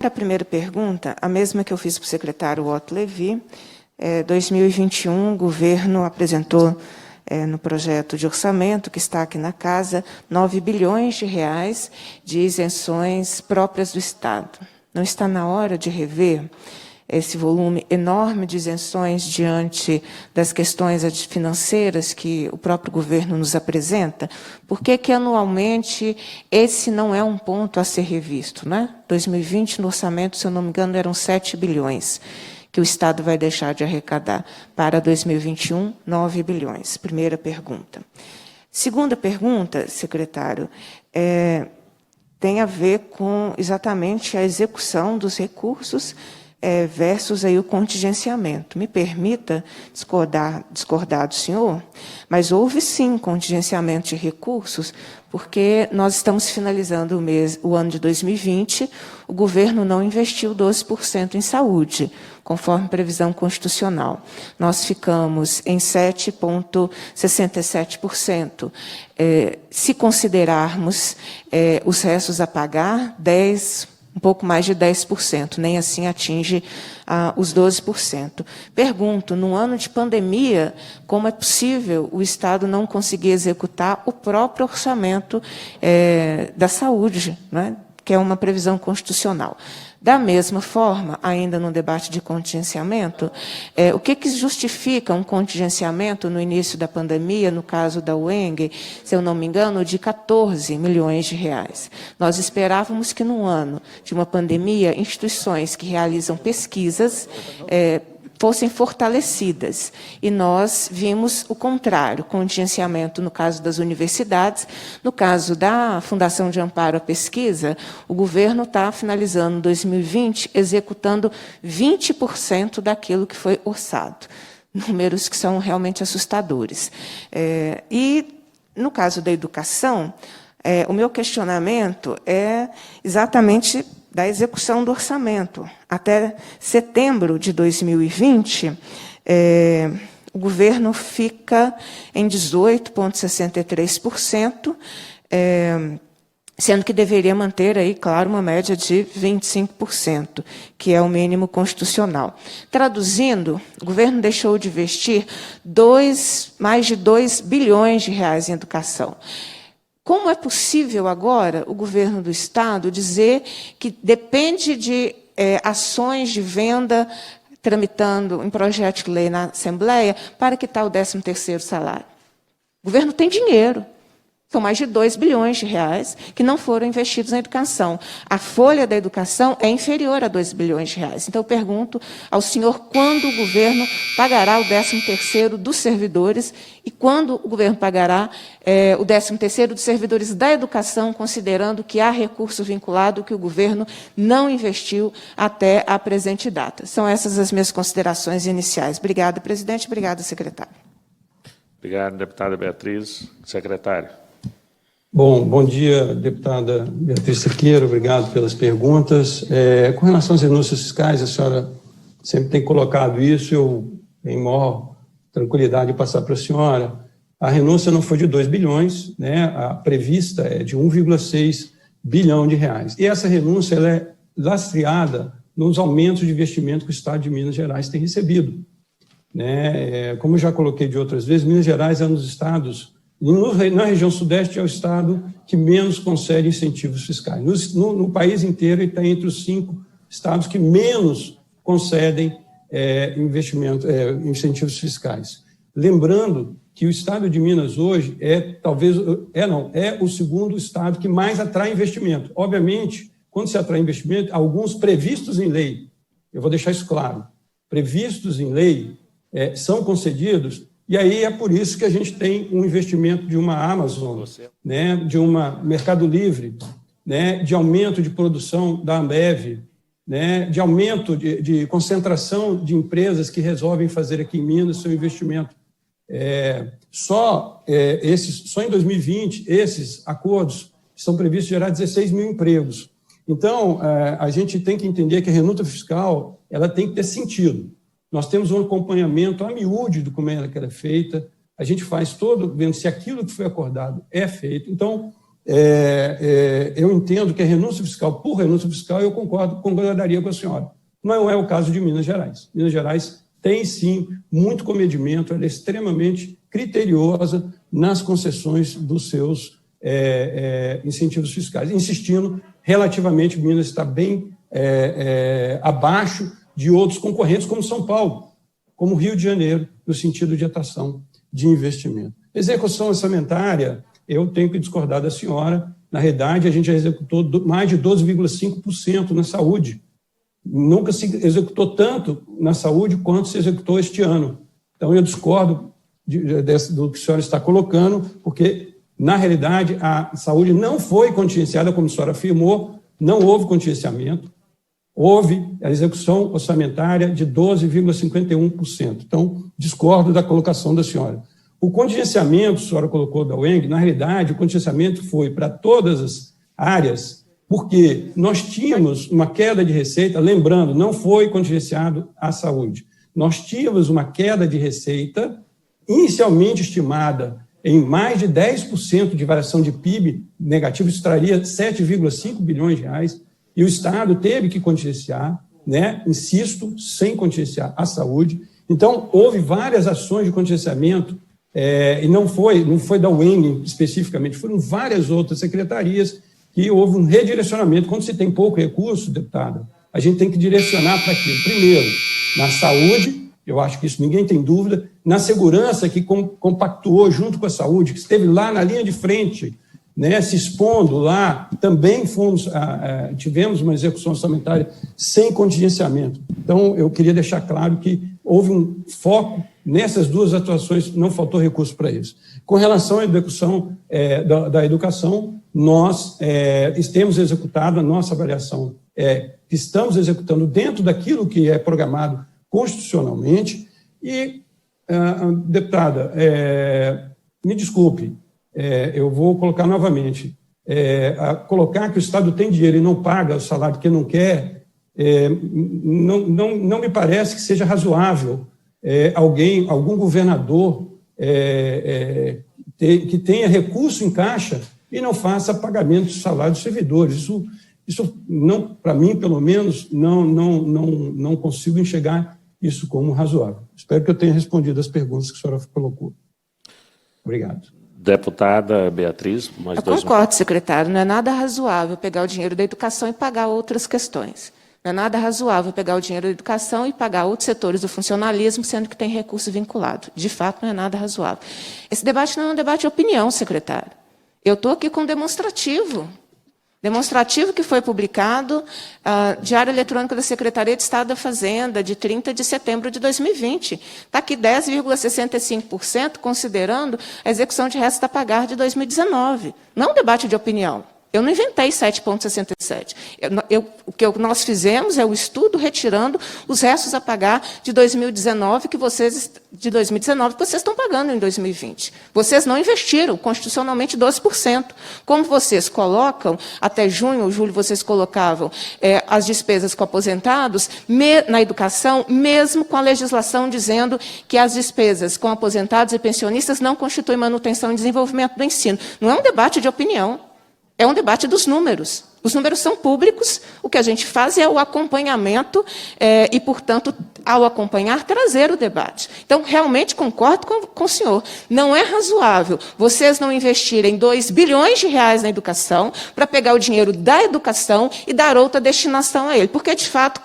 Para a primeira pergunta, a mesma que eu fiz para o secretário Otto Levi, 2021, o governo apresentou no projeto de orçamento, que está aqui na casa, 9 bilhões de reais de isenções próprias do Estado. Não está na hora de rever esse volume enorme de isenções diante das questões financeiras que o próprio governo nos apresenta? Por que anualmente esse não é um ponto a ser revisto, né? 2020, no orçamento, se eu não me engano, eram 7 bilhões que o Estado vai deixar de arrecadar. Para 2021, 9 bilhões. Primeira pergunta. Segunda pergunta, secretário, tem a ver com exatamente a execução dos recursos versus aí o contingenciamento. Me permita discordar do senhor, mas houve sim contingenciamento de recursos, porque nós estamos finalizando o ano de 2020, o governo não investiu 12% em saúde, conforme previsão constitucional. Nós ficamos em 7,67%. Se considerarmos os restos a pagar, um pouco mais de 10%, nem assim atinge os 12%. Pergunto, num ano de pandemia, como é possível o Estado não conseguir executar o próprio orçamento da saúde, né, que é uma previsão constitucional? Da mesma forma, ainda no debate de contingenciamento, o que justifica um contingenciamento no início da pandemia, no caso da UENG, se eu não me engano, de 14 milhões de reais? Nós esperávamos que, num ano de uma pandemia, instituições que realizam pesquisas fossem fortalecidas. E nós vimos o contrário, contingenciamento no caso das universidades. No caso da Fundação de Amparo à Pesquisa, o governo está finalizando 2020 executando 20% daquilo que foi orçado. Números que são realmente assustadores. E, no caso da educação, o meu questionamento é exatamente da execução do orçamento. Até setembro de 2020, o governo fica em 18,63%, sendo que deveria manter aí, claro, uma média de 25%, que é o mínimo constitucional. Traduzindo, o governo deixou de investir mais de 2 bilhões de reais em educação. Como é possível agora o governo do Estado dizer que depende de ações de venda tramitando em projeto de lei na Assembleia para quitar o 13º salário? O governo tem dinheiro. São mais de 2 bilhões de reais que não foram investidos na educação. A folha da educação é inferior a 2 bilhões de reais. Então, eu pergunto ao senhor quando o governo pagará o 13º dos servidores e quando o governo pagará o 13º dos servidores da educação, considerando que há recurso vinculado que o governo não investiu até a presente data. São essas as minhas considerações iniciais. Obrigada, presidente. Obrigada, secretário. Obrigado, deputada Beatriz. Secretário. Bom dia, deputada Beatriz Cerqueira, obrigado pelas perguntas. Com relação às renúncias fiscais, a senhora sempre tem colocado isso, eu tenho maior tranquilidade de passar para a senhora. A renúncia não foi de 2 bilhões, né? A prevista é de 1,6 bilhão de reais. E essa renúncia ela é lastreada nos aumentos de investimento que o Estado de Minas Gerais tem recebido, né? Como eu já coloquei de outras vezes, Minas Gerais é um dos estados. Na região sudeste é o estado que menos concede incentivos fiscais. No país inteiro, ele está entre os 5 estados que menos concedem incentivos fiscais. Lembrando que o estado de Minas hoje é o segundo estado que mais atrai investimento. Obviamente, quando se atrai investimento, alguns previstos em lei, eu vou deixar isso claro, previstos em lei são concedidos. E aí é por isso que a gente tem um investimento de uma Amazon, né, de uma Mercado Livre, né, de aumento de produção da Ambev, né, de aumento de concentração de empresas que resolvem fazer aqui em Minas seu investimento. Só em 2020, esses acordos estão previstos gerar 16 mil empregos. Então, a gente tem que entender que a renúncia fiscal ela tem que ter sentido. Nós temos um acompanhamento a miúde do como ela é feita, a gente faz todo, vendo se aquilo que foi acordado é feito. Então, eu entendo que a renúncia fiscal, por renúncia fiscal, eu concordaria com a senhora. Não é o caso de Minas Gerais. Minas Gerais tem, sim, muito comedimento, ela é extremamente criteriosa nas concessões dos seus incentivos fiscais, insistindo, relativamente, Minas está bem abaixo de outros concorrentes, como São Paulo, como Rio de Janeiro, no sentido de atração de investimento. Execução orçamentária, eu tenho que discordar da senhora, na realidade, a gente já executou mais de 12,5% na saúde. Nunca se executou tanto na saúde quanto se executou este ano. Então, eu discordo do que a senhora está colocando, porque, na realidade, a saúde não foi contingenciada, como a senhora afirmou, não houve contingenciamento, houve a execução orçamentária de 12,51%. Então, discordo da colocação da senhora. O contingenciamento, a senhora colocou da UENG, na realidade, o contingenciamento foi para todas as áreas, porque nós tínhamos uma queda de receita, lembrando, não foi contingenciado a saúde. Nós tínhamos uma queda de receita inicialmente estimada em mais de 10% de variação de PIB negativo, isso traria 7,5 bilhões de reais, e o Estado teve que contingenciar, né? Insisto, sem contingenciar a saúde. Então, houve várias ações de contingenciamento, e não foi da UENG especificamente, foram várias outras secretarias que houve um redirecionamento. Quando se tem pouco recurso, deputada, a gente tem que direcionar para aquilo. Primeiro, na saúde, eu acho que isso ninguém tem dúvida, na segurança, que compactuou junto com a saúde, que esteve lá na linha de frente, né, se expondo lá, também tivemos uma execução orçamentária sem contingenciamento. Então, eu queria deixar claro que houve um foco nessas duas atuações, não faltou recurso para isso. Com relação à execução da educação, nós temos executado, a nossa avaliação estamos executando dentro daquilo que é programado constitucionalmente. E, deputada, me desculpe, eu vou colocar novamente, colocar que o Estado tem dinheiro e não paga o salário que não quer, não me parece que seja razoável algum governador que tenha recurso em caixa e não faça pagamento de salário dos servidores. Isso não, para mim, pelo menos, não consigo enxergar isso como razoável. Espero que eu tenha respondido as perguntas que a senhora colocou. Obrigado. Deputada Beatriz, mais eu 2 minutos. concordo, secretário. Não é nada razoável pegar o dinheiro da educação e pagar outras questões. Não é nada razoável pegar o dinheiro da educação e pagar outros setores do funcionalismo, sendo que tem recurso vinculado. De fato, não é nada razoável. Esse debate não é um debate de opinião, secretário. Eu estou aqui com um demonstrativo. Demonstrativo que foi publicado, Diário Eletrônico da Secretaria de Estado da Fazenda, de 30 de setembro de 2020. Está aqui 10,65%, considerando a execução de restos a pagar de 2019. Não é um debate de opinião. Eu não inventei 7,67. O que nós fizemos é o estudo retirando os restos a pagar de 2019 que vocês estão pagando em 2020. Vocês não investiram constitucionalmente 12%. Como vocês colocam, até junho ou julho, vocês colocavam as despesas com aposentados na educação, mesmo com a legislação dizendo que as despesas com aposentados e pensionistas não constituem manutenção e desenvolvimento do ensino. Não é um debate de opinião. É um debate dos números. Os números são públicos, o que a gente faz é o acompanhamento e, portanto, ao acompanhar, trazer o debate. Então, realmente concordo com o senhor. Não é razoável vocês não investirem 2 bilhões de reais na educação para pegar o dinheiro da educação e dar outra destinação a ele, porque, de fato,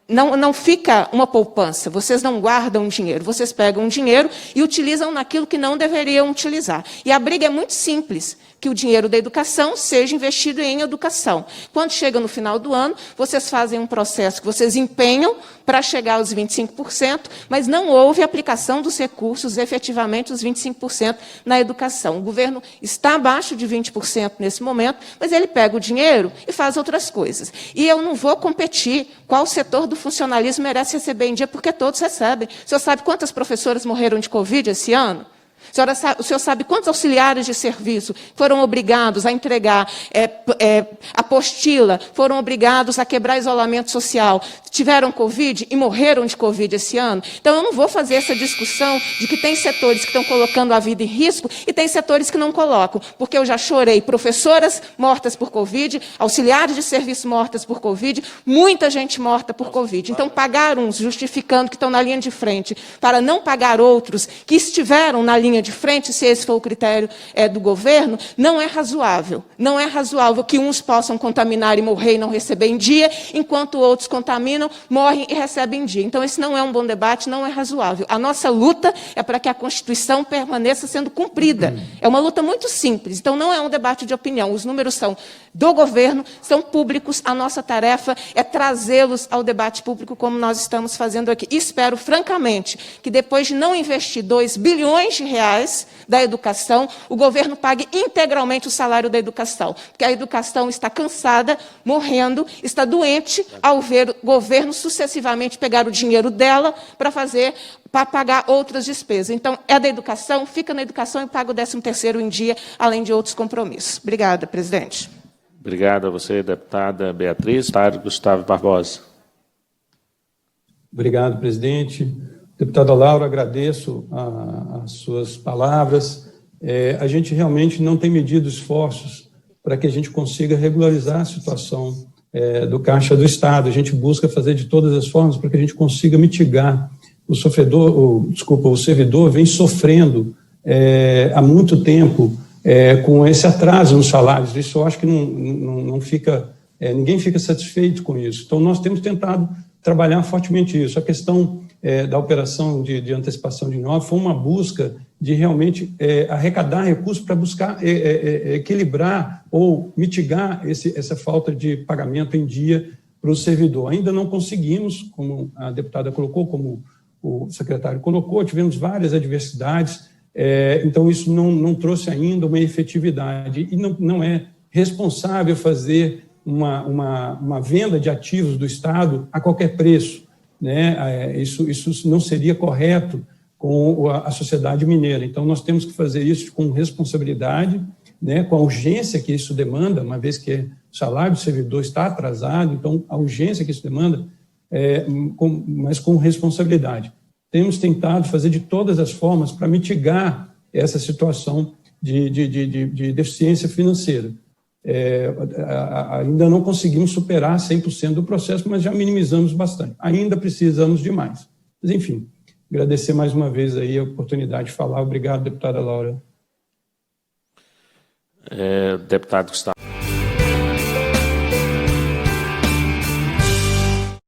não fica uma poupança, vocês não guardam dinheiro, vocês pegam dinheiro e utilizam naquilo que não deveriam utilizar. E a briga é muito simples, que o dinheiro da educação seja investido em educação. Quando chega no final do ano, vocês fazem um processo que vocês empenham para chegar aos 25%, mas não houve aplicação dos recursos, efetivamente, os 25% na educação. O governo está abaixo de 20% nesse momento, mas ele pega o dinheiro e faz outras coisas. E eu não vou competir qual setor do funcionalismo merece receber em dia, porque todos recebem. O senhor sabe quantas professoras morreram de Covid esse ano? O senhor sabe quantos auxiliares de serviço foram obrigados a entregar apostila, foram obrigados a quebrar isolamento social, tiveram Covid e morreram de Covid esse ano? Então, eu não vou fazer essa discussão de que tem setores que estão colocando a vida em risco e tem setores que não colocam, porque eu já chorei professoras mortas por Covid, auxiliares de serviço mortas por Covid, muita gente morta por Covid. Então, pagar uns justificando que estão na linha de frente para não pagar outros que estiveram na linha de frente, se esse for o critério do governo, não é razoável. Não é razoável que uns possam contaminar e morrer e não receber em dia, enquanto outros contaminam, morrem e recebem em dia. Então, esse não é um bom debate, não é razoável. A nossa luta é para que a Constituição permaneça sendo cumprida. É uma luta muito simples. Então, não é um debate de opinião. Os números são do governo, são públicos. A nossa tarefa é trazê-los ao debate público, como nós estamos fazendo aqui. E espero, francamente, que depois de não investir 2 bilhões de reais da educação, o governo pague integralmente o salário da educação. Porque a educação está cansada, morrendo, está doente ao ver o governo sucessivamente pegar o dinheiro dela para pagar outras despesas. Então, é da educação, fica na educação e paga o 13º em dia, além de outros compromissos. Obrigada, presidente. Obrigado a você, deputada Beatriz. Deputado Gustavo Barbosa. Obrigado, presidente. Deputada Laura, agradeço as suas palavras. A gente realmente não tem medido esforços para que a gente consiga regularizar a situação do Caixa do Estado. A gente busca fazer de todas as formas para que a gente consiga mitigar. O servidor vem sofrendo há muito tempo com esse atraso nos salários. Isso eu acho que não fica, ninguém fica satisfeito com isso. Então, nós temos tentado trabalhar fortemente isso. A questão da operação de antecipação de nota foi uma busca de realmente arrecadar recursos para buscar equilibrar ou mitigar essa falta de pagamento em dia para o servidor. Ainda não conseguimos, como a deputada colocou, como o secretário colocou, tivemos várias adversidades, então isso não trouxe ainda uma efetividade e não é responsável fazer uma venda de ativos do Estado a qualquer preço, né? Isso não seria correto com a sociedade mineira. Então, nós temos que fazer isso com responsabilidade, né, com a urgência que isso demanda, uma vez que o salário do servidor está atrasado, então a urgência que isso demanda, mas com responsabilidade. Temos tentado fazer de todas as formas para mitigar essa situação de deficiência financeira. Ainda não conseguimos superar 100% do processo, mas já minimizamos bastante. Ainda precisamos de mais. Mas, enfim, agradecer mais uma vez aí a oportunidade de falar. Obrigado, deputada Laura. Deputado Gustavo.